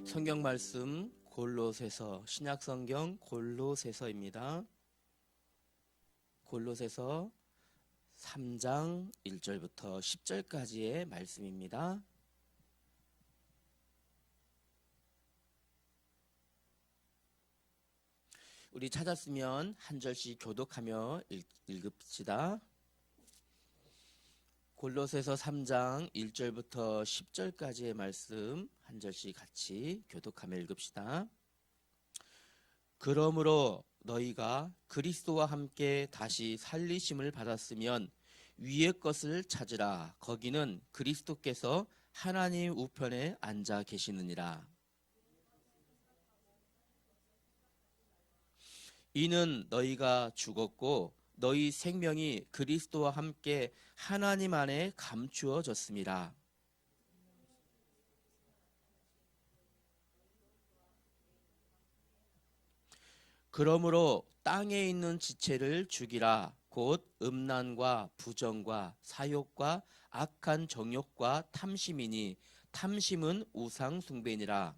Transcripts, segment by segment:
성경 말씀 골로새서, 신약 성경 골로새서입니다. 골로새서 3장 1절부터 10절까지의 말씀입니다. 우리 찾았으면 한 절씩 교독하며 읽읍시다. 골로새서 3장 1절부터 10절까지의 말씀 한 절씩 같이 교독하며 읽읍시다. 그러므로 너희가 그리스도와 함께 다시 살리심을 받았으면 위의 것을 찾으라. 거기는 그리스도께서 하나님 우편에 앉아 계시느니라. 이는 너희가 죽었고 너희 생명이 그리스도와 함께 하나님 안에 감추어졌습니다. 그러므로 땅에 있는 지체를 죽이라. 곧 음란과 부정과 사욕과 악한 정욕과 탐심이니 탐심은 우상 숭배니라.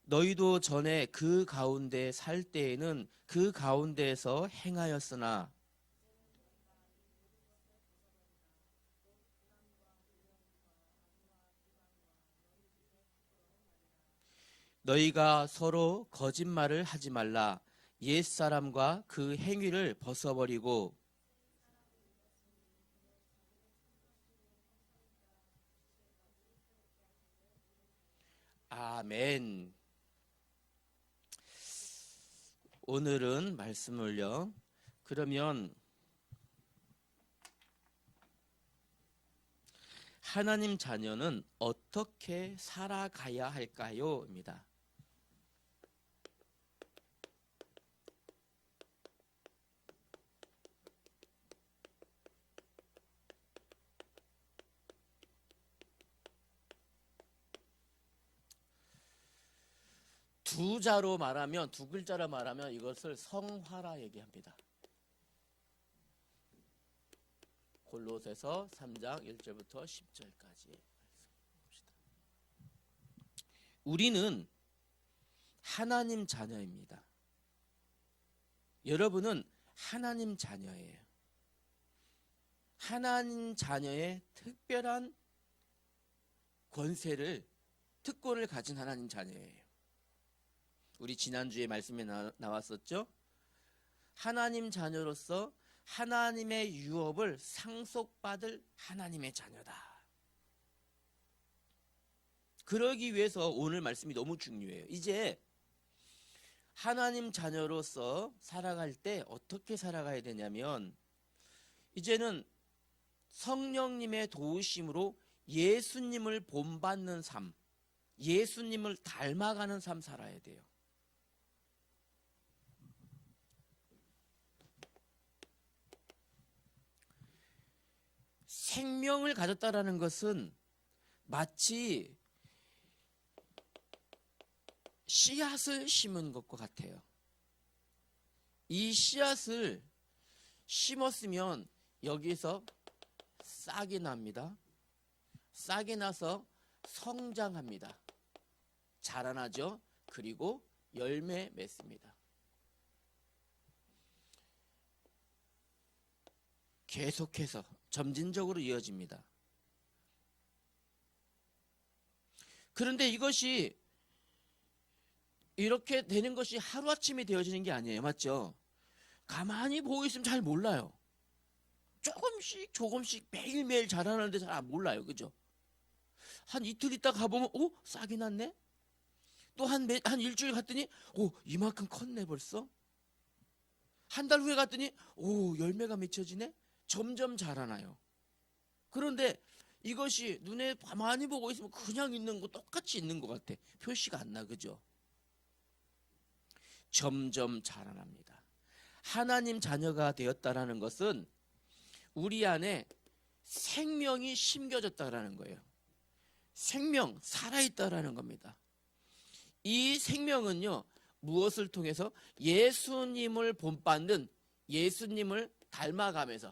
너희도 전에 그 가운데 살 때에는 그 가운데에서 행하였으나 너희가 서로 거짓말을 하지 말라. 옛사람과 그 행위를 벗어버리고 아멘. 오늘은 말씀을요. 그러면 하나님 자녀는 어떻게 살아가야 할까요? 입니다. 두 글자로 말하면 이것을 성화라 얘기합니다. 골로새서 3장 1절부터 10절까지 봅시다. 우리는 하나님 자녀입니다. 여러분은 하나님 자녀예요. 하나님 자녀의 특별한 특권을 가진 하나님 자녀예요. 우리 지난주에 말씀에 나왔었죠? 하나님 자녀로서 하나님의 유업을 상속받을 하나님의 자녀다. 그러기 위해서 오늘 말씀이 너무 중요해요. 이제 하나님 자녀로서 살아갈 때 어떻게 살아가야 되냐면 이제는 성령님의 도우심으로 예수님을 본받는 삶, 예수님을 닮아가는 삶 살아야 돼요. 생명을 가졌다라는 것은 마치 씨앗을 심은 것과 같아요. 이 씨앗을 심었으면 여기서 싹이 납니다. 싹이 나서 성장합니다. 자라나죠. 그리고 열매 맺습니다. 계속해서 점진적으로 이어집니다. 그런데 이것이 이렇게 되는 것이 하루아침에 되어지는 게 아니에요. 맞죠? 가만히 보고 있으면 잘 몰라요. 조금씩 매일매일 자라나는데 잘 몰라요. 그죠? 한 이틀 있다 가보면 싹이 났네? 또 한 일주일 갔더니 이만큼 컸네 벌써? 한 달 후에 갔더니 열매가 맺혀지네? 점점 자라나요. 그런데 이것이 눈에 가만히 보고 있으면 그냥 있는 거 똑같이 있는 것 같아. 표시가 안 나. 그죠? 점점 자라납니다. 하나님 자녀가 되었다라는 것은 우리 안에 생명이 심겨졌다라는 거예요. 생명, 살아있다라는 겁니다. 이 생명은요, 무엇을 통해서? 예수님을 본받는, 예수님을 닮아가면서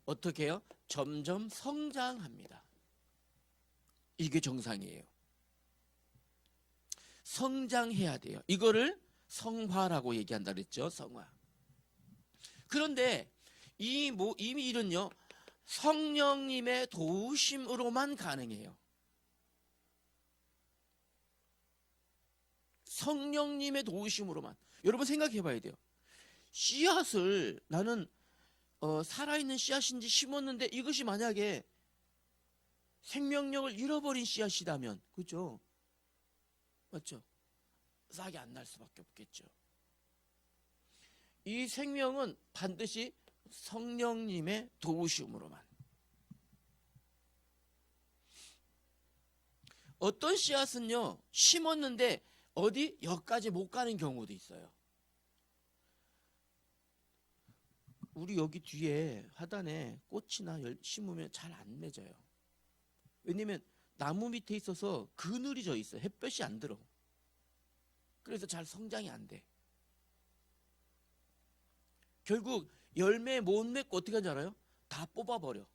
어떻게 해요? 점점 성장합니다. 이게 정상이에요. 성장해야 돼요. 이거를 성화라고 얘기한다 그랬죠. 성화. 그런데 이 일은요, 성령님의 도우심으로만 가능해요. 성령님의 도우심으로만. 여러분 생각해 봐야 돼요. 씨앗을 나는 살아있는 씨앗인지 심었는데 이것이 만약에 생명력을 잃어버린 씨앗이라면, 그죠? 맞죠? 싹이 안 날 수밖에 없겠죠. 이 생명은 반드시 성령님의 도우심으로만. 어떤 씨앗은요, 심었는데 어디 여기까지 못 가는 경우도 있어요. 우리 여기 뒤에 하단에 꽃이나 심으면 잘 안 맺어요. 왜냐면 나무 밑에 있어서 그늘이 져 있어요. 햇볕이 안 들어. 그래서 잘 성장이 안 돼. 결국 열매 못 맺고 어떻게 하는지 알아요? 다 뽑아버려.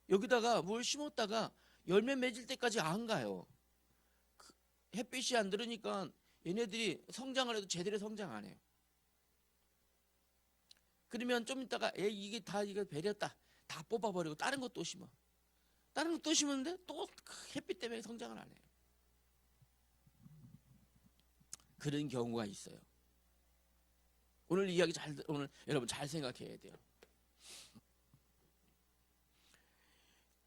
여기다가 뭘 심었다가 열매 맺을 때까지 안 가요. 햇빛이 안 들으니까 얘네들이 성장을 해도 제대로 성장 안 해요. 그러면 좀 있다가 이게 다 이거 배렸다. 다 뽑아버리고 다른 것 또 심어. 다른 것 또 심었는데 또 햇빛 때문에 성장을 안 해요. 그런 경우가 있어요. 오늘 이야기 오늘 여러분 잘 생각해야 돼요.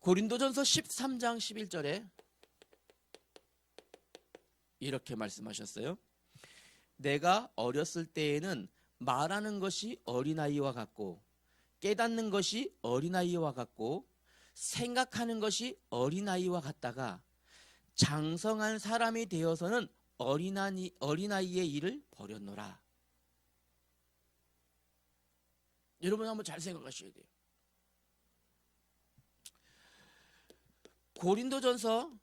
고린도전서 13장 11절에 이렇게 말씀하셨어요. 내가 어렸을 때에는 말하는 것이 어린아이와 같고 깨닫는 것이 어린아이와 같고 생각하는 것이 어린아이와 같다가 장성한 사람이 되어서는 어린아이의 일을 버렸노라. 여러분 한번 잘 생각하셔야 돼요. 고린도전서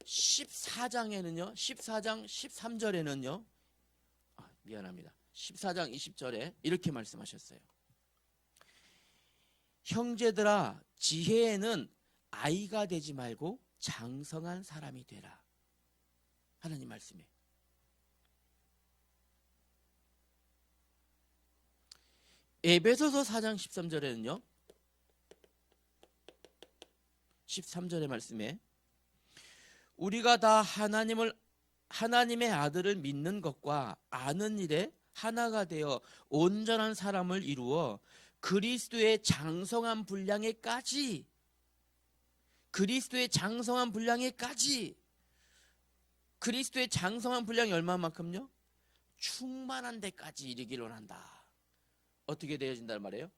14장에는요, 14장 13절에는요, 미안합니다. 14장 20절에 이렇게 말씀하셨어요. 형제들아, 지혜에는 아이가 되지 말고 장성한 사람이 되라. 하나님 말씀이에요. 에베소서 4장 13절에는요, 13절의 말씀에 우리가 다 하나님의 아들을 믿는 것과 아는 일에 하나가 되어 온전한 사람을 이루어 그리스도의 장성한 분량에까지 그리스도의 장성한 분량이 얼마만큼요? 충만한 데까지 이르기를 원한다. 어떻게 되어진단 말이에요?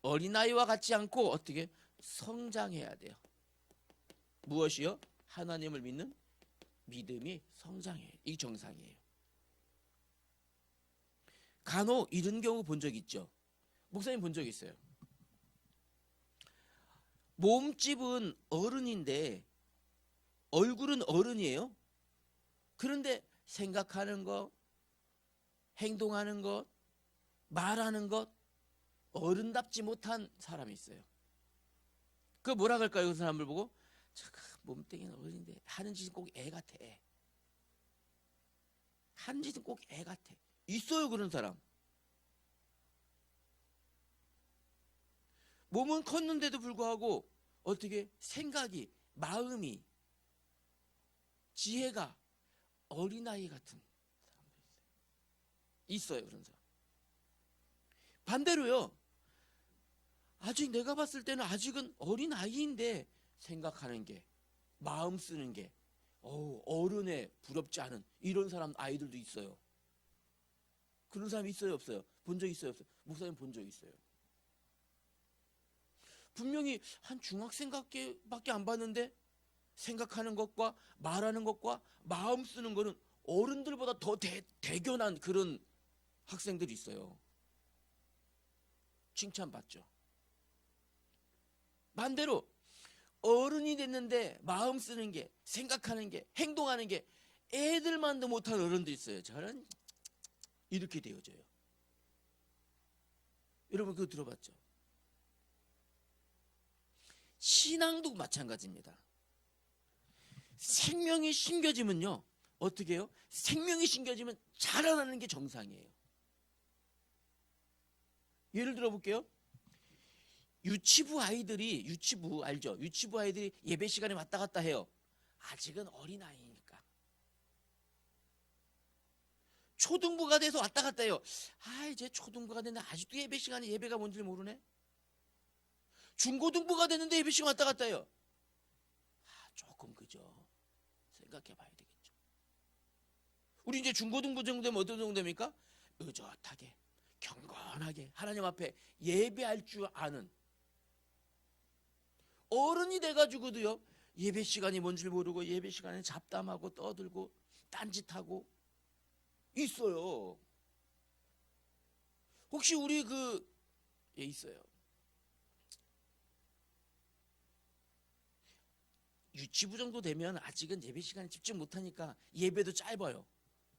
어린아이와 같지 않고 어떻게 성장해야 돼요. 무엇이요? 하나님을 믿는 믿음이 성장해요. 이 정상이에요. 간혹 이런 경우 본 적 있죠. 목사님 본 적 있어요. 몸집은 어른인데 얼굴은 어른이에요. 그런데 생각하는 것, 행동하는 것, 말하는 것 어른답지 못한 사람이 있어요. 그 뭐라 그럴까요? 그 사람을 보고 몸뚱이는 어른인데 하는 짓은 꼭 애 같아. 하는 짓은 꼭 애 같아. 있어요, 그런 사람. 몸은 컸는데도 불구하고 어떻게 생각이, 마음이, 지혜가 어린아이 같은 사람도 있어요. 그런 사람. 반대로요, 아직 내가 봤을 때는 아직은 어린아이인데 생각하는 게, 마음 쓰는 게 어른에 부럽지 않은 이런 사람, 아이들도 있어요. 그런 사람이 있어요, 없어요? 본 적 있어요, 없어요? 목사님 본 적 있어요. 분명히 한 중학생밖에 안 봤는데 생각하는 것과 말하는 것과 마음 쓰는 거는 어른들보다 더 대견한 그런 학생들이 있어요. 칭찬받죠. 반대로 어른이 됐는데 마음 쓰는 게, 생각하는 게, 행동하는 게 애들만도 못한 어른들이 있어요. 저는 이렇게 되어져요. 여러분 그거 들어봤죠? 신앙도 마찬가지입니다. 생명이 심겨지면요, 어떻게 해요? 생명이 심겨지면 자라나는 게 정상이에요. 예를 들어 볼게요. 유치부 알죠? 유치부 아이들이 예배 시간에 왔다 갔다 해요. 아직은 어린아이니까. 초등부가 돼서 왔다 갔다 해요. 이제 초등부가 됐는데 아직도 예배 시간에 예배가 뭔지 모르네. 중고등부가 됐는데 예배 시간 왔다 갔다 해요. 조금 그죠. 생각해 봐야 되겠죠. 우리 이제 중고등부 정도 되면 어떤 정도 됩니까? 의젓하게, 경건하게 하나님 앞에 예배할 줄 아는 어른이 돼가지고도요, 예배 시간이 뭔지 모르고 예배 시간에 잡담하고 떠들고 딴짓하고 있어요. 혹시 우리 있어요. 유치부 정도 되면 아직은 예배 시간에 집중 못하니까 예배도 짧아요.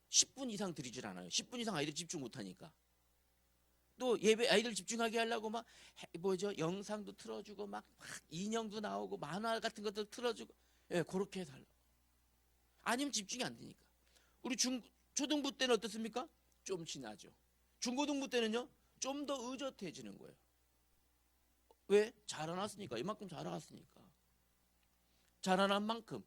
10분 이상 드리질 않아요. 10분 이상 아이들 집중 못하니까. 또 예배 아이들 집중하게 하려고 막 영상도 틀어주고 막 인형도 나오고 만화 같은 것도 틀어주고, 그렇게 해서 하려고. 아니면 집중이 안 되니까. 우리 초등부 때는 어떻습니까? 좀 지나죠. 중고등부 때는요, 좀 더 의젓해지는 거예요. 왜? 자라났으니까. 이만큼 자라났으니까. 자라난 만큼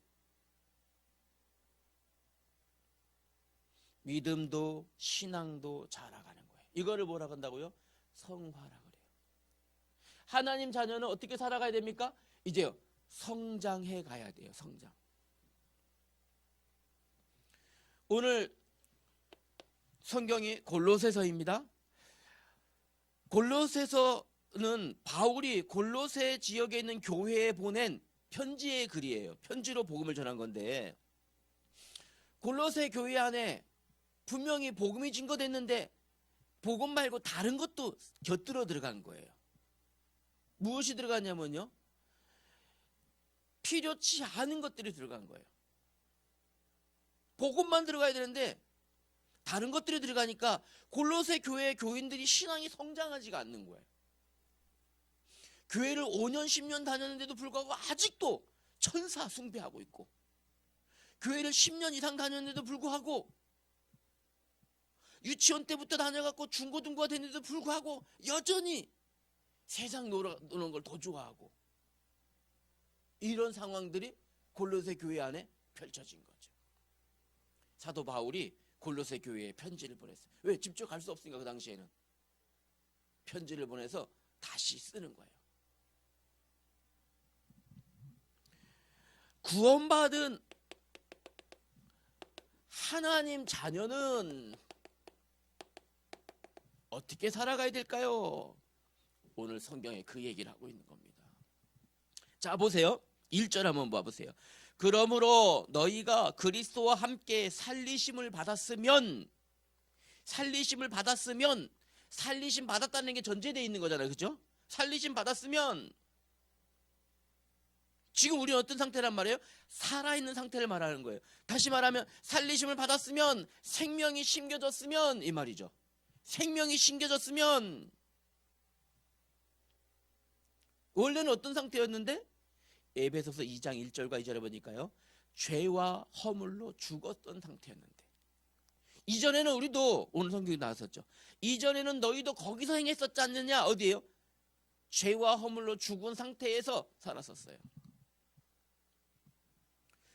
믿음도 신앙도 자라가는 거예요. 이거를 뭐라고 한다고요? 성화라 그래요. 하나님 자녀는 어떻게 살아가야 됩니까? 이제요, 성장해 가야 돼요. 성장. 오늘 성경이 골로새서입니다. 골로새서는 바울이 골로새 지역에 있는 교회에 보낸 편지의 글이에요. 편지로 복음을 전한 건데, 골로새 교회 안에 분명히 복음이 증거됐는데 복음 말고 다른 것도 곁들어 들어간 거예요. 무엇이 들어갔냐면요, 필요치 않은 것들이 들어간 거예요. 복음만 들어가야 되는데 다른 것들이 들어가니까 골로새 교회 교인들이 신앙이 성장하지가 않는 거예요. 교회를 5년 10년 다녔는데도 불구하고 아직도 천사 숭배하고 있고, 교회를 10년 이상 다녔는데도 불구하고 유치원 때부터 다녀갖고 중고등부가 됐는데도 불구하고 여전히 세상 노는 걸 더 좋아하고, 이런 상황들이 골로새 교회 안에 펼쳐진 거죠. 사도 바울이 골로새 교회에 편지를 보냈어요. 왜? 직접 갈 수 없으니까. 그 당시에는 편지를 보내서 다시 쓰는 거예요. 구원받은 하나님 자녀는 어떻게 살아가야 될까요? 오늘 성경에 그 얘기를 하고 있는 겁니다. 자, 보세요. 1절 한번 봐보세요. 그러므로 너희가 그리스도와 함께 살리심을 받았으면 살리심 받았다는 게 전제되어 있는 거잖아요. 그죠? 살리심 받았으면, 지금 우리는 어떤 상태란 말이에요? 살아있는 상태를 말하는 거예요. 다시 말하면 살리심을 받았으면, 생명이 심겨졌으면, 이 말이죠. 생명이 심겨졌으면, 원래는 어떤 상태였는데? 에베소서 2장 1절과 2절에 보니까요, 죄와 허물로 죽었던 상태였는데, 이전에는 우리도, 오늘 성경이 나왔었죠, 이전에는 너희도 거기서 행했었지 않느냐? 어디예요? 죄와 허물로 죽은 상태에서 살았었어요.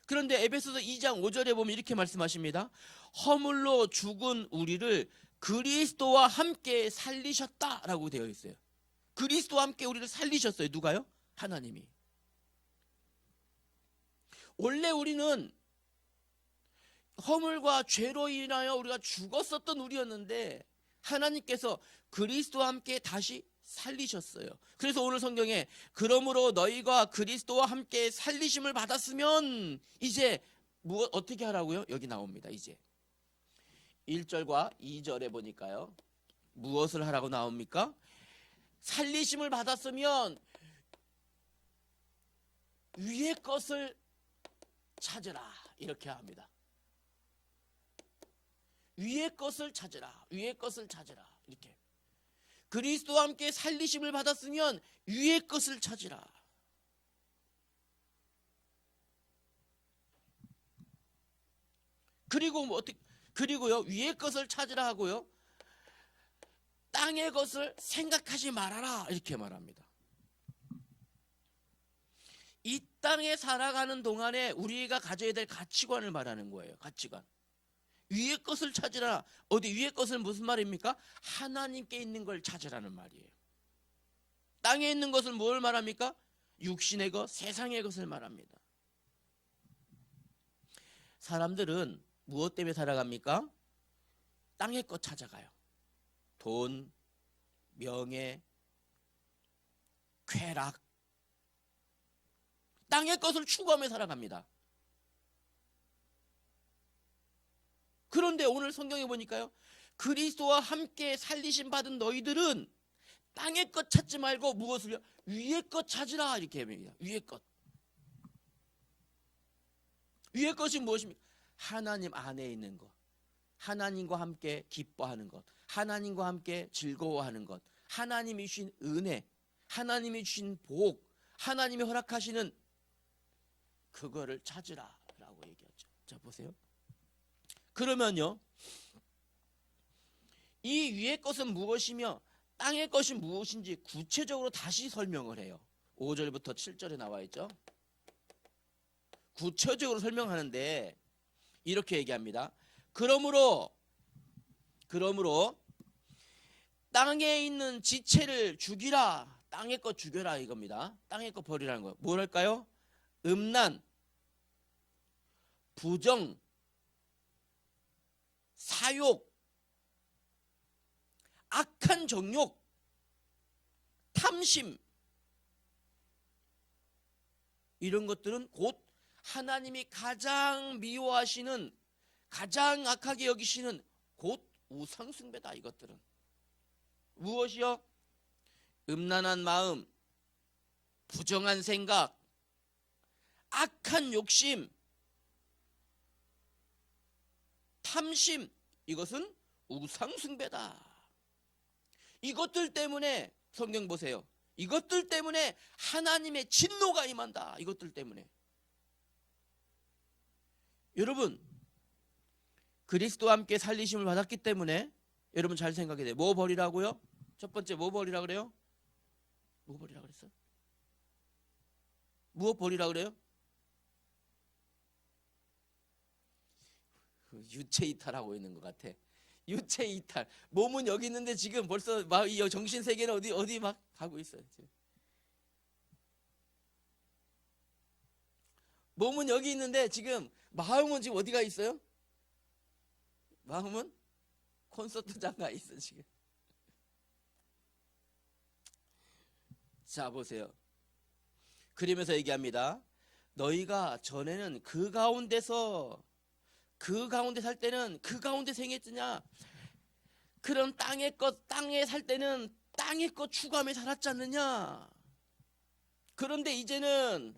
그런데 에베소서 2장 5절에 보면 이렇게 말씀하십니다. 허물로 죽은 우리를 그리스도와 함께 살리셨다라고 되어 있어요. 그리스도와 함께 우리를 살리셨어요. 누가요? 하나님이. 원래 우리는 허물과 죄로 인하여 우리가 죽었었던 우리였는데 하나님께서 그리스도와 함께 다시 살리셨어요. 그래서 오늘 성경에 그러므로 너희가 그리스도와 함께 살리심을 받았으면 이제 어떻게 하라고요? 여기 나옵니다. 이제 1절과 2절에 보니까요, 무엇을 하라고 나옵니까? 살리심을 받았으면 위의 것을 찾으라, 이렇게 합니다. 위의 것을 찾으라, 위의 것을 찾으라, 이렇게. 그리스도와 함께 살리심을 받았으면 위의 것을 찾으라. 그리고 뭐 어떻게, 그리고요 위의 것을 찾으라 하고요 땅의 것을 생각하지 말아라 이렇게 말합니다. 이 땅에 살아가는 동안에 우리가 가져야 될 가치관을 말하는 거예요. 가치관. 위의 것을 찾으라. 어디 위의 것은 무슨 말입니까? 하나님께 있는 걸 찾으라는 말이에요. 땅에 있는 것을 뭘 말합니까? 육신의 것, 세상의 것을 말합니다. 사람들은 무엇 때문에 살아갑니까? 땅의 것 찾아가요. 돈, 명예, 쾌락, 땅의 것을 추구하며 살아갑니다. 그런데 오늘 성경에 보니까요, 그리스도와 함께 살리심 받은 너희들은 땅의 것 찾지 말고 무엇을요? 위의 것 찾으라 이렇게 합니다. 위의 것. 위의 것이 무엇입니까? 하나님 안에 있는 것, 하나님과 함께 기뻐하는 것, 하나님과 함께 즐거워하는 것, 하나님이 주신 은혜, 하나님이 주신 복, 하나님이 허락하시는 그거를 찾으라라고 얘기하죠. 자 보세요. 그러면요, 이 위의 것은 무엇이며 땅의 것이 무엇인지 구체적으로 다시 설명을 해요. 5절부터 7절에 나와 있죠. 구체적으로 설명하는데 이렇게 얘기합니다. 그러므로 땅에 있는 지체를 죽이라. 땅의 것 죽여라 이겁니다. 땅의 것 버리라는 거예요. 뭐랄까요? 음란, 부정, 사욕, 악한 정욕, 탐심, 이런 것들은 곧 하나님이 가장 미워하시는, 가장 악하게 여기시는 곧 우상숭배다. 이것들은 무엇이요? 음란한 마음, 부정한 생각, 악한 욕심, 탐심, 이것은 우상숭배다. 이것들 때문에 성경 보세요. 이것들 때문에 하나님의 진노가 임한다. 이것들 때문에. 여러분, 그리스도와 함께 살리심을 받았기 때문에 여러분 잘 생각해야 돼요. 뭐 버리라고요? 첫 번째 뭐 버리라 그래요? 뭐 버리라 그랬어요? 무엇 버리라 그래요? 유체 이탈하고 있는 것 같아. 유체 이탈. 몸은 여기 있는데 지금 벌써 막 이 정신 세계는 어디 막 가고 있어요. 지금. 몸은 여기 있는데 지금 마음은 지금 어디가 있어요? 마음은 콘서트장 가 있어 지금. 자 보세요. 그러면서 얘기합니다. 너희가 전에는 그 가운데 살 때는 그 가운데 생했느냐? 그런 땅에 살 때는 땅의 것 추구하며 살았지 않느냐? 그런데 이제는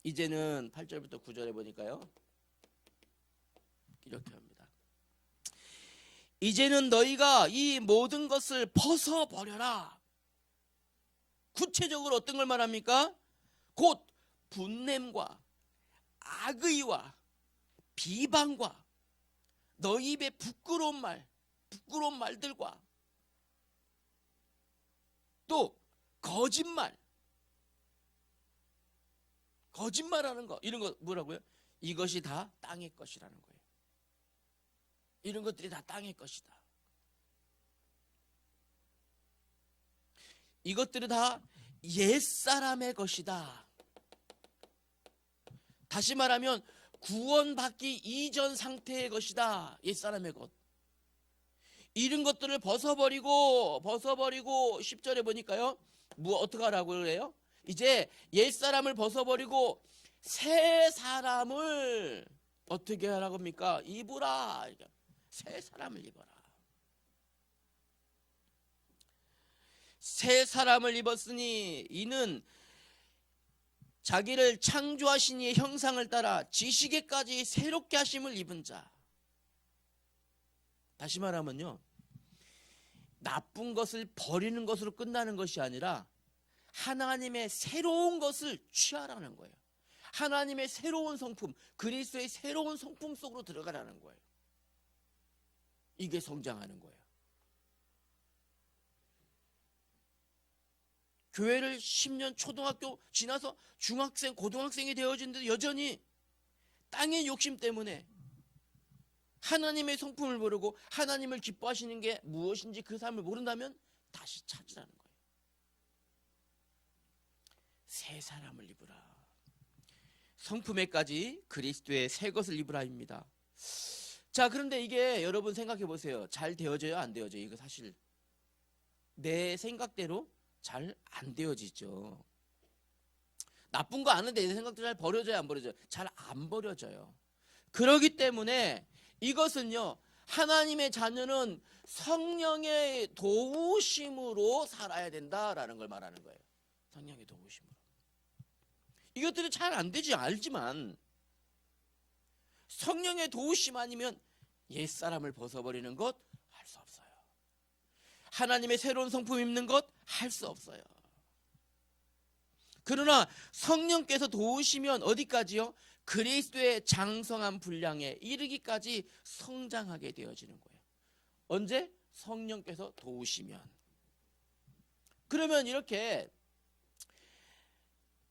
8절부터 9절에 보니까요. 이렇게 합니다. 이제는 너희가 이 모든 것을 벗어버려라. 구체적으로 어떤 걸 말합니까? 곧 분냄과 악의와 비방과 너희 입에 부끄러운 말들과 또 거짓말하는 거, 이런 거 뭐라고요? 이것이 다 땅의 것이라는 거예요. 이런 것들이 다 땅의 것이다. 이것들은 다 옛사람의 것이다. 다시 말하면 구원받기 이전 상태의 것이다. 옛사람의 것. 이런 것들을 벗어버리고 10절에 보니까요. 어떻게 하라고 그래요? 이제 옛사람을 벗어버리고 새 사람을 어떻게 하라고 합니까? 입으라. 새 사람을 입어라. 새 사람을 입었으니 이는 자기를 창조하신 이의 형상을 따라 지식에까지 새롭게 하심을 입은 자. 다시 말하면요, 나쁜 것을 버리는 것으로 끝나는 것이 아니라 하나님의 새로운 것을 취하라는 거예요. 하나님의 새로운 성품, 그리스도의 새로운 성품 속으로 들어가라는 거예요. 이게 성장하는 거예요. 교회를 10년 초등학교 지나서 중학생, 고등학생이 되어진데도 여전히 땅의 욕심 때문에 하나님의 성품을 모르고 하나님을 기뻐하시는 게 무엇인지 그 삶을 모른다면 다시 찾으라는 거예요. 새 사람을 입으라. 성품에까지 그리스도의 새 것을 입으라입니다. 자, 그런데 이게 여러분 생각해 보세요. 잘 되어져요, 안 되어져요? 이거 사실 내 생각대로 잘 안 되어지죠. 나쁜 거 아는데 내 생각대로 잘 버려져요, 안 버려져요? 잘 안 버려져요. 그렇기 때문에 이것은요, 하나님의 자녀는 성령의 도우심으로 살아야 된다라는 걸 말하는 거예요. 성령의 도우심으로. 이것들이 잘 안 되지 알지만 성령의 도우심 아니면 옛사람을 벗어버리는 것 할 수 없어요. 하나님의 새로운 성품 입는 것 할 수 없어요. 그러나 성령께서 도우시면 어디까지요? 그리스도의 장성한 분량에 이르기까지 성장하게 되어지는 거예요. 언제? 성령께서 도우시면. 그러면 이렇게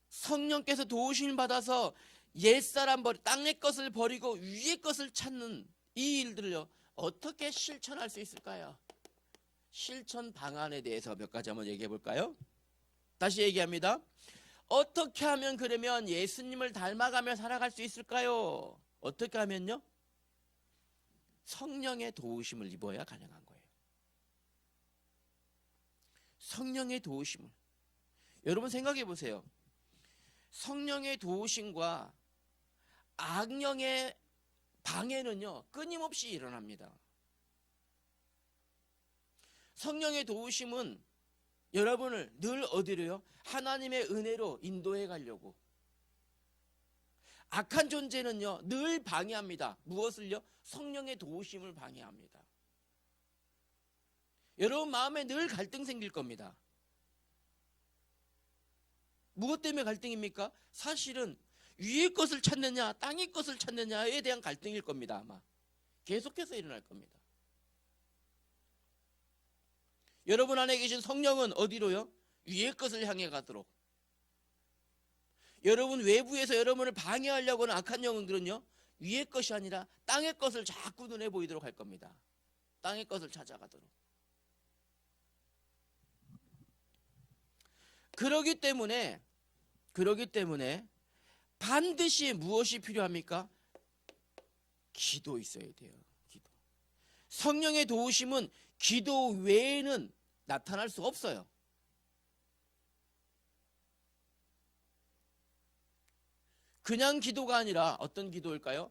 성령께서 도우심을 받아서 옛사람 땅의 것을 버리고 위의 것을 찾는 이 일들을요, 어떻게 실천할 수 있을까요? 실천 방안에 대해서 몇 가지 한번 얘기해 볼까요? 다시 얘기합니다. 어떻게 하면 그러면 예수님을 닮아가며 살아갈 수 있을까요? 어떻게 하면요? 성령의 도우심을 입어야 가능한 거예요. 성령의 도우심을. 여러분 생각해 보세요. 성령의 도우심과 악령의 방해는요, 끊임없이 일어납니다. 성령의 도우심은 여러분을 늘 어디로요? 하나님의 은혜로 인도해 가려고. 악한 존재는요, 늘 방해합니다. 무엇을요? 성령의 도우심을 방해합니다. 여러분 마음에 늘 갈등 생길 겁니다. 무엇 때문에 갈등입니까? 사실은 위의 것을 찾느냐 땅의 것을 찾느냐에 대한 갈등일 겁니다. 아마 계속해서 일어날 겁니다. 여러분 안에 계신 성령은 어디로요? 위의 것을 향해 가도록. 여러분 외부에서 여러분을 방해하려고 하는 악한 영들은요, 위의 것이 아니라 땅의 것을 자꾸 눈에 보이도록 할 겁니다. 땅의 것을 찾아가도록. 그러기 때문에 반드시 무엇이 필요합니까? 기도 있어야 돼요. 기도. 성령의 도우심은 기도 외에는 나타날 수 없어요. 그냥 기도가 아니라 어떤 기도일까요?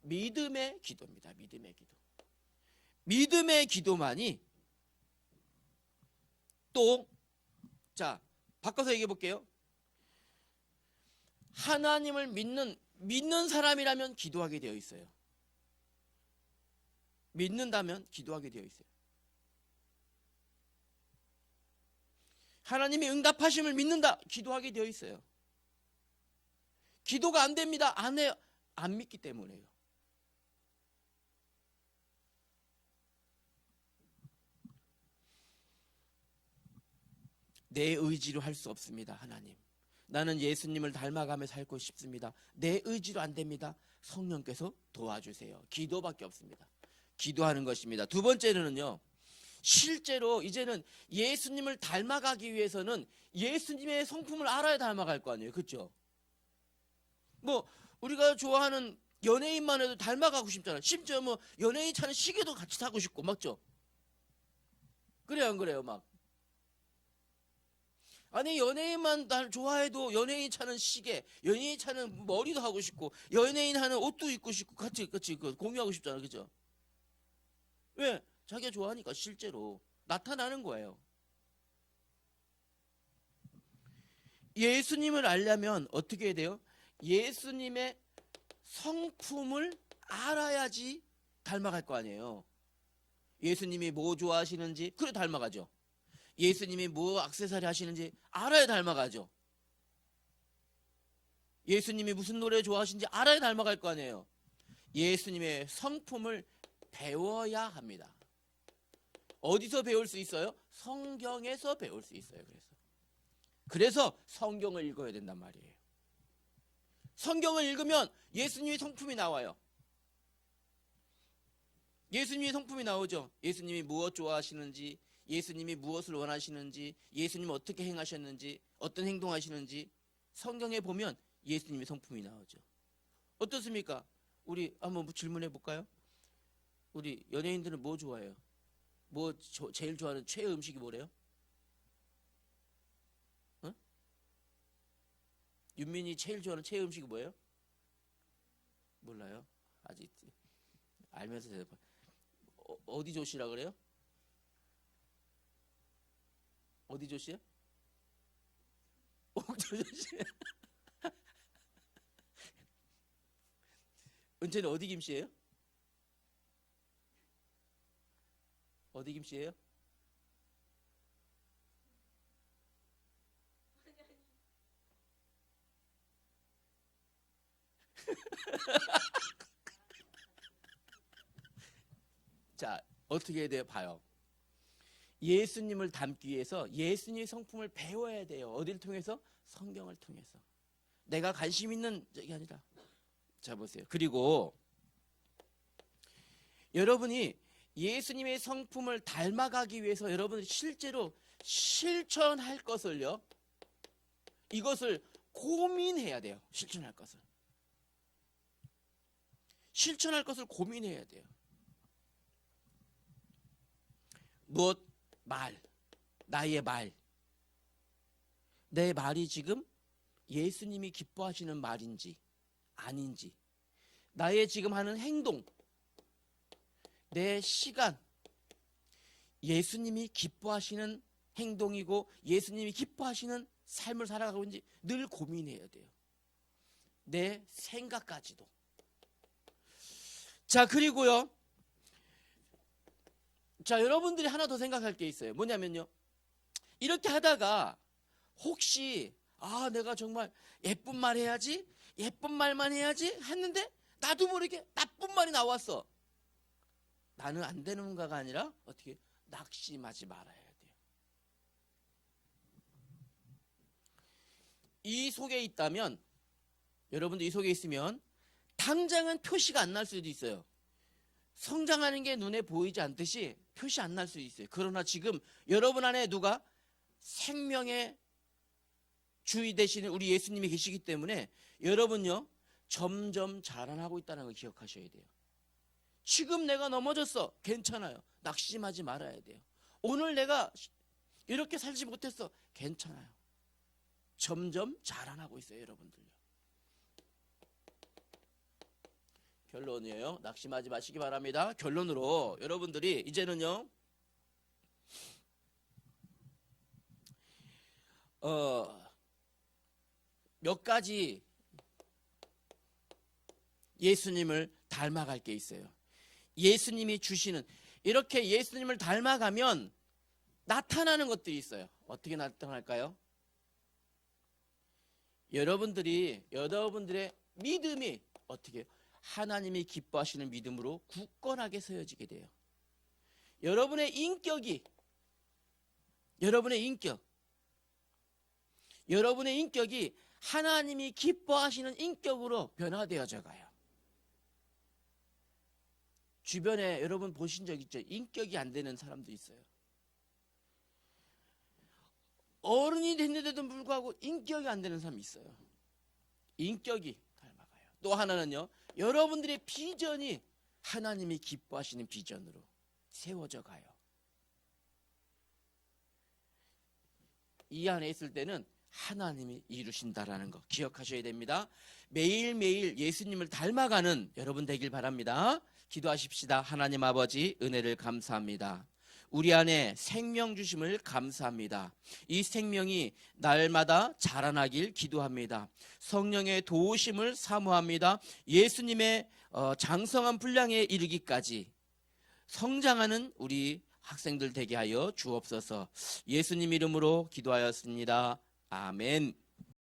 믿음의 기도입니다. 믿음의 기도. 믿음의 기도만이 또, 자, 바꿔서 얘기해 볼게요. 하나님을 믿는 사람이라면 기도하게 되어 있어요. 믿는다면 기도하게 되어 있어요. 하나님이 응답하심을 믿는다, 기도하게 되어 있어요. 기도가 안 됩니다. 안 해요. 안 믿기 때문에요. 내 의지로 할 수 없습니다. 하나님, 나는 예수님을 닮아가며 살고 싶습니다. 내 의지로 안 됩니다. 성령께서 도와주세요. 기도밖에 없습니다. 기도하는 것입니다. 두 번째는요, 실제로 이제는 예수님을 닮아가기 위해서는 예수님의 성품을 알아야 닮아갈 거 아니에요. 그렇죠? 뭐 우리가 좋아하는 연예인만 해도 닮아가고 싶잖아요. 심지어 뭐 연예인 차는 시계도 같이 타고 싶고, 맞죠? 그래요, 안 그래요? 막 아니, 연예인만 날 좋아해도 연예인 차는 시계, 연예인 차는 머리도 하고 싶고, 연예인 하는 옷도 입고 싶고, 같이 공유하고 싶잖아요. 그죠? 왜? 자기가 좋아하니까. 실제로 나타나는 거예요. 예수님을 알려면 어떻게 해야 돼요? 예수님의 성품을 알아야지 닮아갈 거 아니에요. 예수님이 뭐 좋아하시는지, 그래 닮아가죠. 예수님이 뭐 액세서리 하시는지 알아야 닮아가죠. 예수님이 무슨 노래 좋아하시는지 알아야 닮아갈 거 아니에요. 예수님의 성품을 배워야 합니다. 어디서 배울 수 있어요? 성경에서 배울 수 있어요. 그래서 성경을 읽어야 된단 말이에요. 성경을 읽으면 예수님의 성품이 나와요. 예수님의 성품이 나오죠. 예수님이 무엇 좋아하시는지, 예수님이 무엇을 원하시는지, 예수님 어떻게 행하셨는지, 어떤 행동하시는지 성경에 보면 예수님의 성품이 나오죠. 어떻습니까? 우리 한번 질문해 볼까요? 우리 연예인들은 뭐 좋아해요? 제일 좋아하는 최애 음식이 뭐래요? 어? 윤민이 제일 좋아하는 최애 음식이 뭐예요? 몰라요? 아직 알면서 대답. 어디 조시라 그래요? 어디 조시요? 옥조 조시. 은채는 어디 김씨예요? 어디 김씨예요? 자, 어떻게 해야 돼요? 봐요. 예수님을 닮기 위해서 예수님의 성품을 배워야 돼요. 어디를 통해서? 성경을 통해서. 내가 관심 있는 적이 아니라. 자, 보세요. 그리고 여러분이 예수님의 성품을 닮아가기 위해서 여러분이 실제로 실천할 것을요, 이것을 고민해야 돼요. 실천할 것을 고민해야 돼요. 무엇? 나의 말. 내 말이 지금 예수님이 기뻐하시는 말인지 아닌지, 나의 지금 하는 행동, 내 시간, 예수님이 기뻐하시는 행동이고 예수님이 기뻐하시는 삶을 살아가고 있는지 늘 고민해야 돼요. 내 생각까지도. 자, 그리고요, 자, 여러분들이 하나 더 생각할 게 있어요. 뭐냐면요, 이렇게 하다가 혹시 내가 정말 예쁜 말 해야지, 예쁜 말만 해야지 했는데 나도 모르게 나쁜 말이 나왔어. 나는 안 되는가가 아니라 어떻게 낙심하지 말아야 돼요. 이 속에 있다면, 여러분도 이 속에 있으면 당장은 표시가 안 날 수도 있어요. 성장하는 게 눈에 보이지 않듯이 표시 안 날 수도 있어요. 그러나 지금 여러분 안에 누가? 생명의 주인 되시는 우리 예수님이 계시기 때문에 여러분요, 점점 자라나고 있다는 걸 기억하셔야 돼요. 지금 내가 넘어졌어. 괜찮아요. 낙심하지 말아야 돼요. 오늘 내가 이렇게 살지 못했어. 괜찮아요. 점점 자라나고 있어요, 여러분들요. 결론이에요. 낙심하지 마시기 바랍니다. 결론으로 여러분들이 이제는요, 몇 가지 예수님을 닮아갈 게 있어요. 예수님이 주시는, 이렇게 예수님을 닮아가면 나타나는 것들이 있어요. 어떻게 나타날까요? 여러분들의 믿음이 어떻게 하나님이 기뻐하시는 믿음으로 굳건하게 서여지게 돼요. 여러분의 인격이 하나님이 기뻐하시는 인격으로 변화되어져 가요. 주변에 여러분 보신 적 있죠? 인격이 안 되는 사람도 있어요. 어른이 됐는데도 불구하고 인격이 안 되는 사람이 있어요. 인격이 닮아가요. 또 하나는요, 여러분들의 비전이 하나님이 기뻐하시는 비전으로 세워져 가요. 이 안에 있을 때는 하나님이 이루신다라는 거 기억하셔야 됩니다. 매일매일 예수님을 닮아가는 여러분 되길 바랍니다. 기도하십시다. 하나님 아버지, 은혜를 감사합니다. 우리 안에 생명 주심을 감사합니다. 이 생명이 날마다 자라나길 기도합니다. 성령의 도우심을 사모합니다. 예수님의 장성한 분량에 이르기까지 성장하는 우리 학생들 되게 하여 주옵소서. 예수님 이름으로 기도하였습니다. 아멘.